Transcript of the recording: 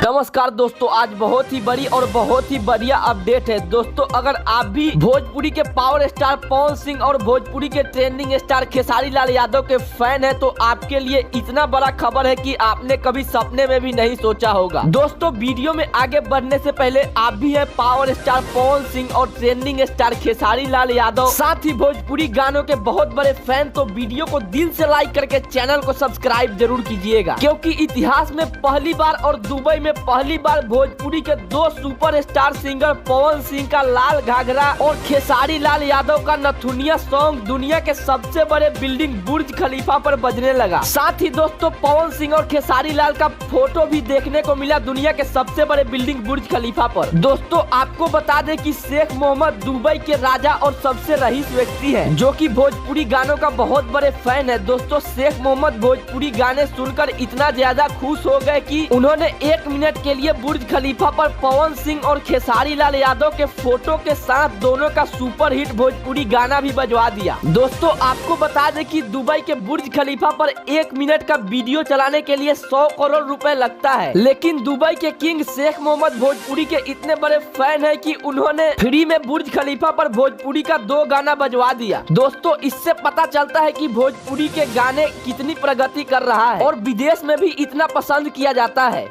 नमस्कार दोस्तों, आज बहुत ही बड़ी और बहुत ही बढ़िया अपडेट है दोस्तों। अगर आप भी भोजपुरी के पावर स्टार पवन सिंह और भोजपुरी के ट्रेंडिंग स्टार खेसारी लाल यादव के फैन हैं तो आपके लिए इतना बड़ा खबर है कि आपने कभी सपने में भी नहीं सोचा होगा। दोस्तों, वीडियो में आगे बढ़ने से पहले आप भी हैं पावर स्टार पवन सिंह और ट्रेंडिंग स्टार खेसारी लाल यादव, साथ ही भोजपुरी गानों के बहुत बड़े फैन, तो वीडियो को दिल से लाइक करके चैनल को सब्सक्राइब जरूर कीजिएगा, क्योंकि इतिहास में पहली बार और दुबई में पहली बार भोजपुरी के दो सुपरस्टार सिंगर पवन सिंह का लाल घाघरा और खेसारी लाल यादव का नथुनिया सॉन्ग दुनिया के सबसे बड़े बिल्डिंग बुर्ज खलीफा पर बजने लगा। साथ ही दोस्तों, पवन सिंह और खेसारी लाल का फोटो भी देखने को मिला दुनिया के सबसे बड़े बिल्डिंग बुर्ज खलीफा पर। दोस्तों, आपको बता दें कि शेख मोहम्मद दुबई के राजा और सबसे रईस व्यक्ति हैं, जो कि भोजपुरी गानों का बहुत बड़े फैन है। दोस्तों, शेख मोहम्मद भोजपुरी गाने सुनकर इतना ज्यादा खुश हो गए कि उन्होंने 1 मिनट के लिए बुर्ज खलीफा पर पवन सिंह और खेसारी लाल यादव के फोटो के साथ दोनों का सुपर हिट भोजपुरी गाना भी बजवा दिया। दोस्तों, आपको बता दें कि दुबई के बुर्ज खलीफा पर 1 मिनट का वीडियो चलाने के लिए 100 करोड़ रुपए लगता है, लेकिन दुबई के किंग शेख मोहम्मद भोजपुरी के इतने बड़े फैन है कि उन्होंने फ्री में बुर्ज खलीफा पर भोजपुरी का 2 गाना बजवा दिया। दोस्तों, इससे पता चलता है कि भोजपुरी के गाने कितनी प्रगति कर रहा है और विदेश में भी इतना पसंद किया जाता है।